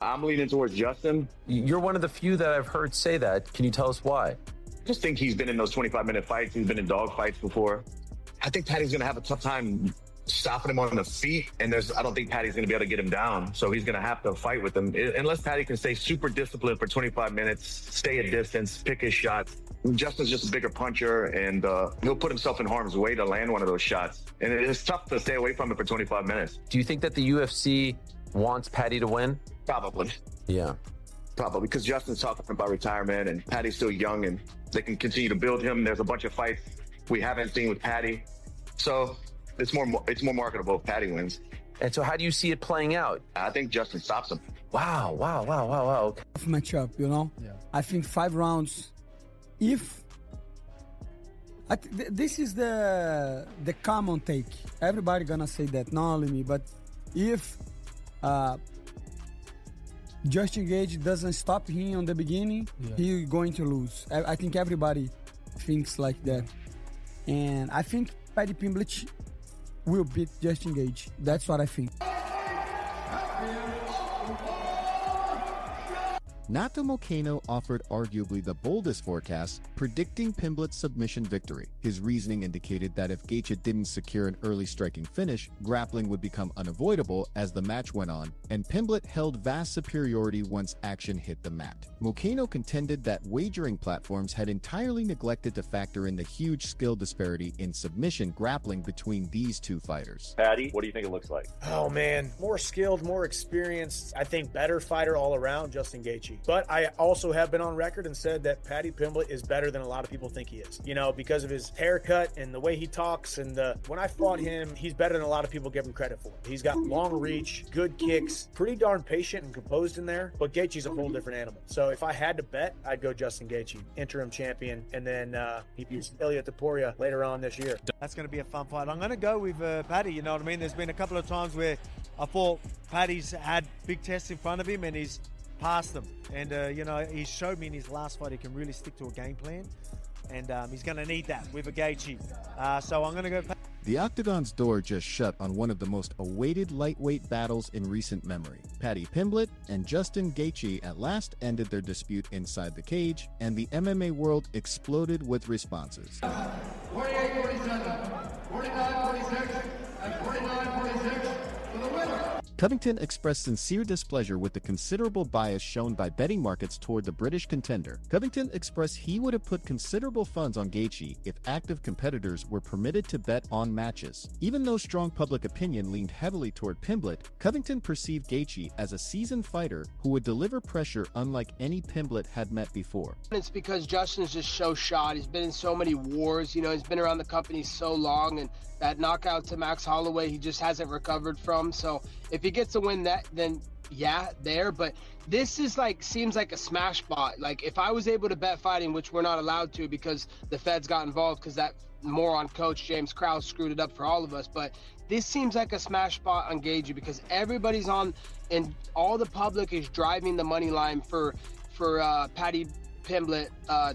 I'm leaning towards Justin. You're one of the few that I've heard say that. Can you tell us why? I just think he's been in those 25-minute fights. He's been in dog fights before. I think Paddy's going to have a tough time stopping him on the feet, and I don't think Paddy's going to be able to get him down. So he's going to have to fight with him. Unless Paddy can stay super disciplined for 25 minutes, stay at distance, pick his shots. Justin's just a bigger puncher, and he'll put himself in harm's way to land one of those shots. And it's tough to stay away from it for 25 minutes. Do you think that the UFC wants Paddy to win? Probably. Yeah. Probably, because Justin's talking about retirement, and Paddy's still young, and they can continue to build him. There's a bunch of fights we haven't seen with Paddy. So it's more marketable if Paddy wins. And so how do you see it playing out? I think Justin stops him. Wow. Tough matchup, you know? Yeah. I think 5 rounds. If this is the common take, everybody gonna say that, not only me, but if Justin Gage doesn't stop him on the beginning, he's going to lose. I think everybody thinks like that. And I think Paddy Pimblett will beat Justin Gage. That's what I think. Nato Moicano offered arguably the boldest forecast, predicting Pimblett's submission victory. His reasoning indicated that if Gaethje didn't secure an early striking finish, grappling would become unavoidable as the match went on, and Pimblett held vast superiority once action hit the mat. Moicano contended that wagering platforms had entirely neglected to factor in the huge skill disparity in submission grappling between these two fighters. Paddy, what do you think it looks like? Oh man, more skilled, more experienced, I think better fighter all around, Justin Gaethje. But I also have been on record and said that Paddy Pimblett is better than a lot of people think he is. You know, because of his haircut and the way he talks, and when I fought him, he's better than a lot of people give him credit for. He's got long reach, good kicks, pretty darn patient and composed in there, but Gaethje's a whole different animal. So if I had to bet, I'd go Justin Gaethje, interim champion, and then he beats Ilia Topuria later on this year. That's going to be a fun fight. I'm going to go with Paddy, you know what I mean? There's been a couple of times where I thought Paddy's had big tests in front of him and he's passed them. And, you know, he showed me in his last fight he can really stick to a game plan. And he's going to need that with a Gaethje. So I'm going to go Paddy. The Octagon's door just shut on one of the most awaited lightweight battles in recent memory. Paddy Pimblett and Justin Gaethje at last ended their dispute inside the cage, and the MMA world exploded with responses. 48-47, 49-46, and 49-46 for the winner. Covington expressed sincere displeasure with the considerable bias shown by betting markets toward the British contender. Covington expressed he would have put considerable funds on Gaethje if active competitors were permitted to bet on matches. Even though strong public opinion leaned heavily toward Pimblett, Covington perceived Gaethje as a seasoned fighter who would deliver pressure unlike any Pimblett had met before. It's because Justin's just so shot. He's been in so many wars, you know, he's been around the company so long, and that knockout to Max Holloway he just hasn't recovered from. So if he gets to win that, then yeah, there. But this is like, seems like a smash spot. Like if I was able to bet fighting, which we're not allowed to because the feds got involved because that moron coach James Krause screwed it up for all of us, but this seems like a smash spot on Gaethje because everybody's on and all the public is driving the money line for Paddy Pimblett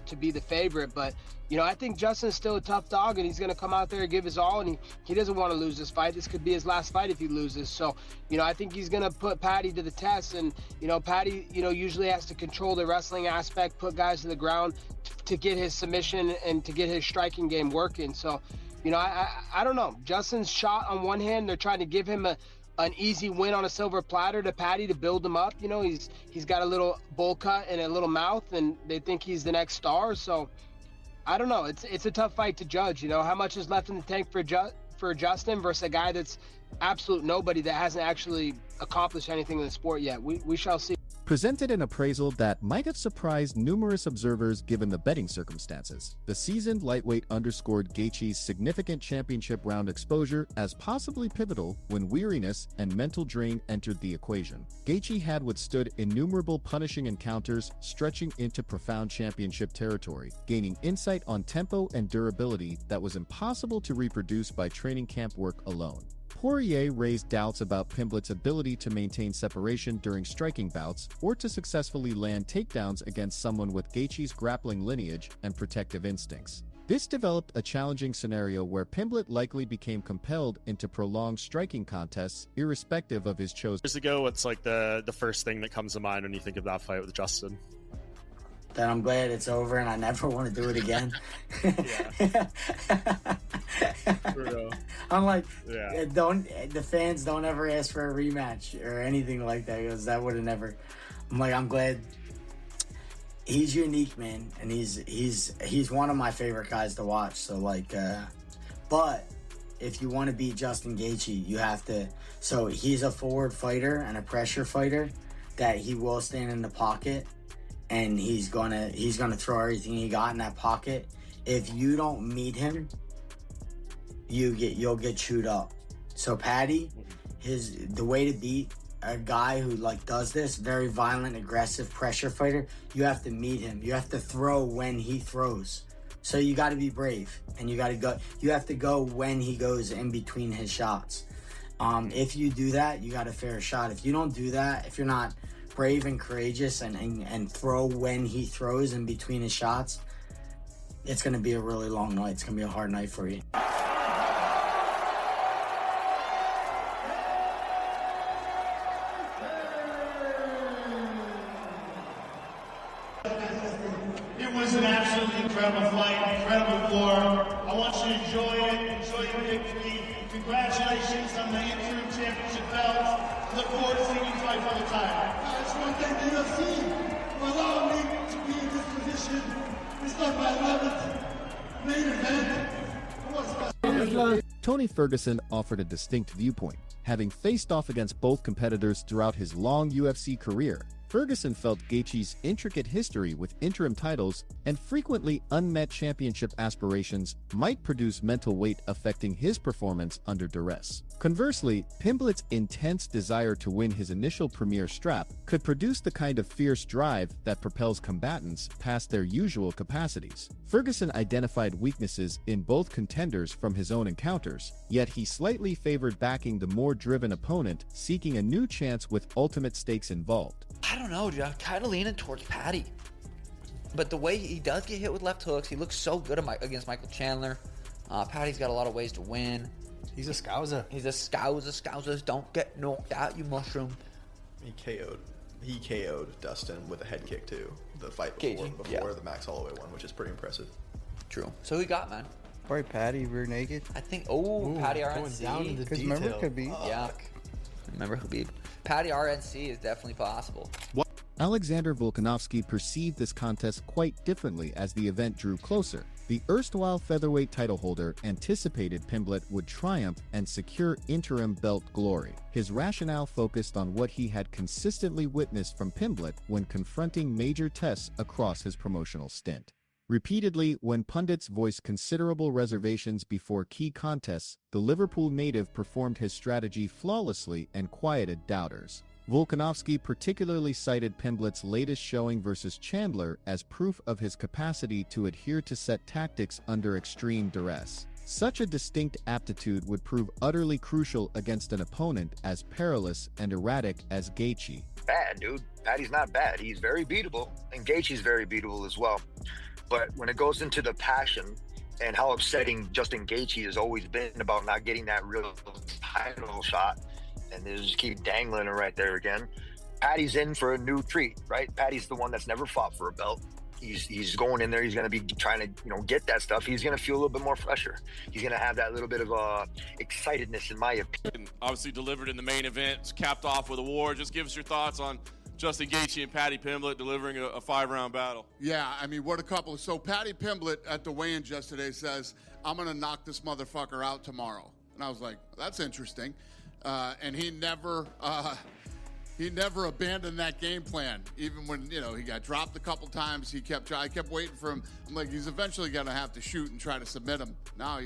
to be the favorite. But you know, I think Justin's still a tough dog, and he's going to come out there and give his all, and he doesn't want to lose this fight. This could be his last fight if he loses. So, you know, I think he's going to put Paddy to the test, and, you know, Paddy, you know, usually has to control the wrestling aspect, put guys to the ground to get his submission and to get his striking game working. So, you know, I don't know. Justin's shot on one hand, they're trying to give him an easy win on a silver platter to Paddy to build him up. You know, he's got a little bowl cut and a little mouth, and they think he's the next star. So, I don't know. It's a tough fight to judge. You know, how much is left in the tank for Justin versus a guy that's absolute nobody that hasn't actually accomplished anything in the sport yet. We shall see. Presented an appraisal that might have surprised numerous observers given the betting circumstances. The seasoned lightweight underscored Gaethje's significant championship round exposure as possibly pivotal when weariness and mental drain entered the equation. Gaethje had withstood innumerable punishing encounters stretching into profound championship territory, gaining insight on tempo and durability that was impossible to reproduce by training camp work alone. Poirier raised doubts about Pimblett's ability to maintain separation during striking bouts or to successfully land takedowns against someone with Gaethje's grappling lineage and protective instincts. This developed a challenging scenario where Pimblett likely became compelled into prolonged striking contests, irrespective of his chosen. Years ago, what's like the first thing that comes to mind when you think of that fight with Justin? That I'm glad it's over and I never want to do it again. I'm like, the fans don't ever ask for a rematch or anything like that, because that would have never. I'm like, I'm glad. He's unique, man, and he's one of my favorite guys to watch. So like, but if you want to beat Justin Gaethje, you have to. So he's a forward fighter and a pressure fighter that he will stand in the pocket, and he's gonna throw everything he got in that pocket. If you don't meet him, you'll get chewed up. So Paddy, the way to beat a guy who like does this, very violent, aggressive pressure fighter, you have to meet him. You have to throw when he throws. So you got to be brave, and you have to go when he goes in between his shots. If you do that, you got a fair shot. If you don't do that, if you're not brave and courageous and throw when he throws in between his shots, it's going to be a really long night. It's going to be a hard night for you. It was an absolutely incredible fight, incredible war. I want you to enjoy it, enjoy your victory. Congratulations on the interim championship belt. Look forward to seeing you fight for the title. I just want to thank the UFC for allowing me to be in this position. It's like my 11th main event. Tony Ferguson offered a distinct viewpoint. Having faced off against both competitors throughout his long UFC career, Ferguson felt Gaethje's intricate history with interim titles and frequently unmet championship aspirations might produce mental weight affecting his performance under duress. Conversely, Pimblett's intense desire to win his initial premier strap could produce the kind of fierce drive that propels combatants past their usual capacities. Ferguson identified weaknesses in both contenders from his own encounters, yet he slightly favored backing the more driven opponent seeking a new chance with ultimate stakes involved. I don't know, dude. I'm kind of leaning towards Paddy. But the way he does get hit with left hooks, he looks so good against Michael Chandler. Paddy's got a lot of ways to win. He's a scouser. He's a scouser. Scousers don't get knocked out, you mushroom. He KO'd Dustin with a head kick too. The fight before the Max Holloway one, which is pretty impressive. True. So who you got, man? Probably Paddy, rear naked. I think. Paddy RNC. Because remember Khabib. Yeah. Remember Khabib. Paddy RNC is definitely possible. Alexander Volkanovski perceived this contest quite differently as the event drew closer. The erstwhile featherweight title holder anticipated Pimblett would triumph and secure interim belt glory. His rationale focused on what he had consistently witnessed from Pimblett when confronting major tests across his promotional stint. Repeatedly, when pundits voiced considerable reservations before key contests, the Liverpool native performed his strategy flawlessly and quieted doubters. Volkanovski particularly cited Pimblett's latest showing versus Chandler as proof of his capacity to adhere to set tactics under extreme duress. Such a distinct aptitude would prove utterly crucial against an opponent as perilous and erratic as Gaethje. Bad, dude. Paddy's not bad. He's very beatable, and Gaethje's very beatable as well. But when it goes into the passion and how upsetting Justin Gaethje has always been about not getting that real title shot, and they just keep dangling it right there again, Paddy's in for a new treat, right? Paddy's the one that's never fought for a belt. He's going in there. He's going to be trying to, get that stuff. He's going to feel a little bit more fresher. He's going to have that little bit of excitedness, in my opinion. Obviously delivered in the main event, capped off with a war. Just give us your thoughts on Justin Gaethje and Paddy Pimblett delivering a 5-round battle. Yeah, I mean, what a couple. So Paddy Pimblett at the weigh-in yesterday says, I'm going to knock this motherfucker out tomorrow. And I was like, that's interesting. And he never abandoned that game plan. Even when, he got dropped a couple times, I kept waiting for him. I'm like, he's eventually going to have to shoot and try to submit him. Now,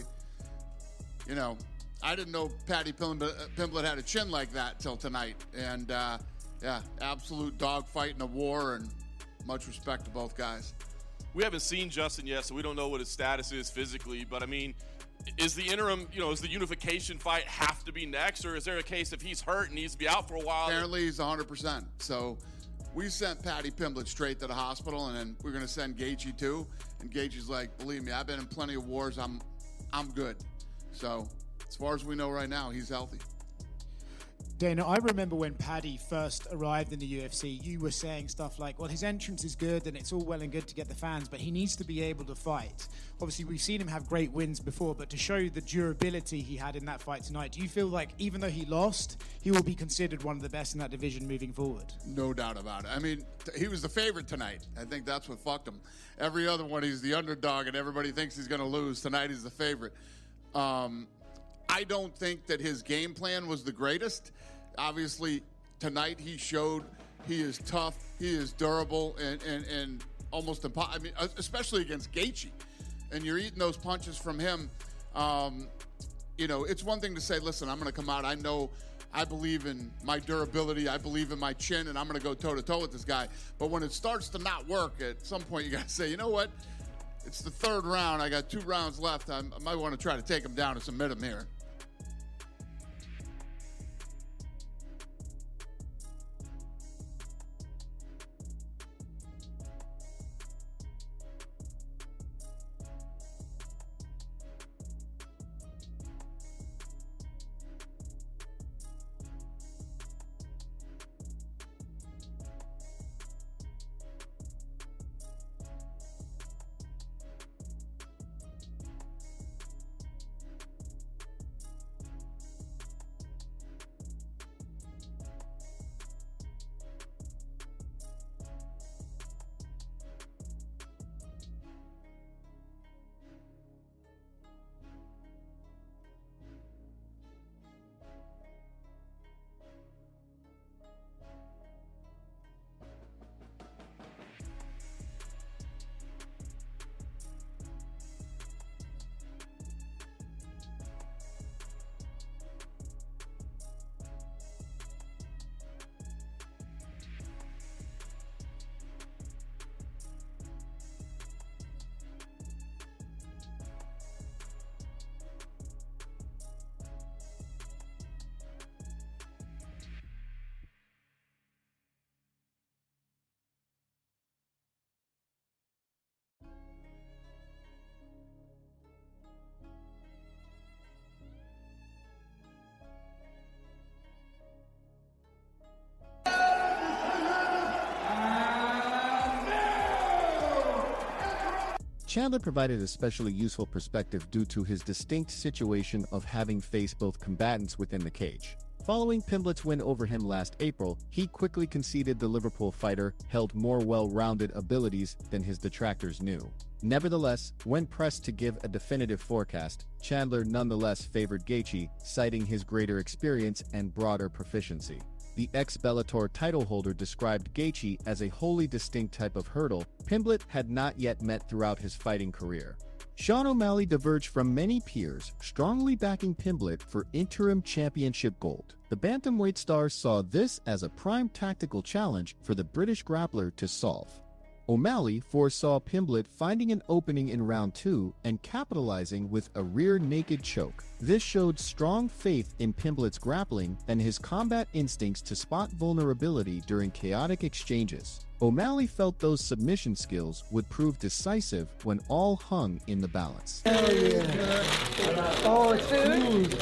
I didn't know Paddy Pimblett had a chin like that till tonight. And, absolute dogfight in a war, and much respect to both guys. We haven't seen Justin yet, so we don't know what his status is physically. But, I mean, is the interim, is the unification fight have to be next? Or is there a case if he's hurt and needs to be out for a while? Apparently he's 100%. So We sent Paddy Pimblett straight to the hospital, and then we're going to send Gaethje too. And Gaethje's like, believe me, I've been in plenty of wars. I'm good. So as far as we know right now, he's healthy. Dana, I remember when Paddy first arrived in the UFC, you were saying stuff like, well, his entrance is good and it's all well and good to get the fans, but he needs to be able to fight. Obviously, we've seen him have great wins before, but to show you the durability he had in that fight tonight, do you feel like even though he lost, he will be considered one of the best in that division moving forward? No doubt about it. I mean, he was the favorite tonight. I think that's what fucked him. Every other one, he's the underdog, and everybody thinks he's going to lose. Tonight, he's the favorite. I don't think that his game plan was the greatest. Obviously, tonight he showed he is tough, he is durable, and almost impossible. I mean, especially against Gaethje. And you're eating those punches from him. You know, it's one thing to say, listen, I'm going to come out. I know I believe in my durability. I believe in my chin, and I'm going to go toe-to-toe with this guy. But when it starts to not work, at some point you got to say, you know what? It's the third round. I got 2 rounds left. I might want to try to take him down and submit him here. Chandler provided especially useful perspective due to his distinct situation of having faced both combatants within the cage. Following Pimblett's win over him last April, he quickly conceded the Liverpool fighter held more well-rounded abilities than his detractors knew. Nevertheless, when pressed to give a definitive forecast, Chandler nonetheless favored Gaethje, citing his greater experience and broader proficiency. The ex-Bellator title holder described Gaethje as a wholly distinct type of hurdle Pimblett had not yet met throughout his fighting career. Sean O'Malley diverged from many peers, strongly backing Pimblett for interim championship gold. The bantamweight star saw this as a prime tactical challenge for the British grappler to solve. O'Malley foresaw Pimblett finding an opening in round 2 and capitalizing with a rear naked choke. This showed strong faith in Pimblett's grappling and his combat instincts to spot vulnerability during chaotic exchanges. O'Malley felt those submission skills would prove decisive when all hung in the balance. Hell yeah. Oh, food.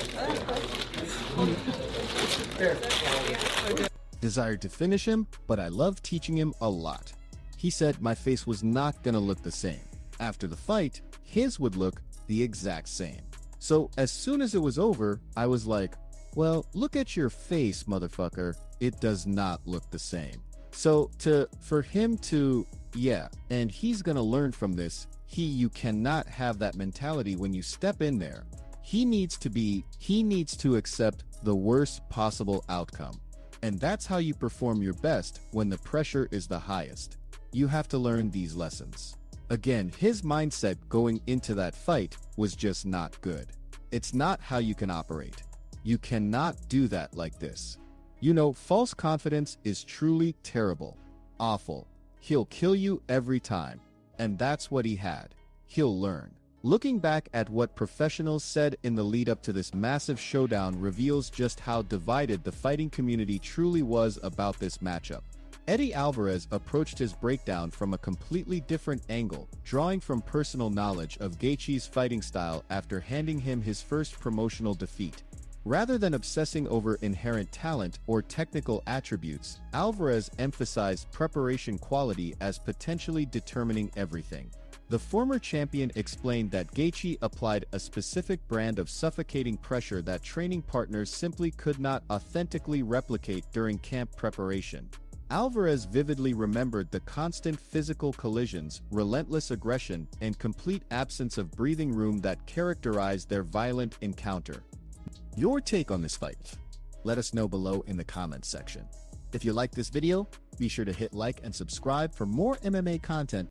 Desired to finish him, but I loved teaching him a lot. He said my face was not gonna look the same. After the fight, his would look the exact same. So as soon as it was over, I was like, well, look at your face, motherfucker. It does not look the same. So for him to, yeah, and he's gonna learn from this, you cannot have that mentality when you step in there. He needs to accept the worst possible outcome. And that's how you perform your best when the pressure is the highest. You have to learn these lessons. Again, his mindset going into that fight was just not good. It's not how you can operate. You cannot do that like this. You know, false confidence is truly terrible. Awful. He'll kill you every time. And that's what he had. He'll learn. Looking back at what professionals said in the lead up to this massive showdown reveals just how divided the fighting community truly was about this matchup. Eddie Alvarez approached his breakdown from a completely different angle, drawing from personal knowledge of Gaethje's fighting style after handing him his first promotional defeat. Rather than obsessing over inherent talent or technical attributes, Alvarez emphasized preparation quality as potentially determining everything. The former champion explained that Gaethje applied a specific brand of suffocating pressure that training partners simply could not authentically replicate during camp preparation. Alvarez vividly remembered the constant physical collisions, relentless aggression, and complete absence of breathing room that characterized their violent encounter. Your take on this fight? Let us know below in the comments section. If you like this video, be sure to hit like and subscribe for more MMA content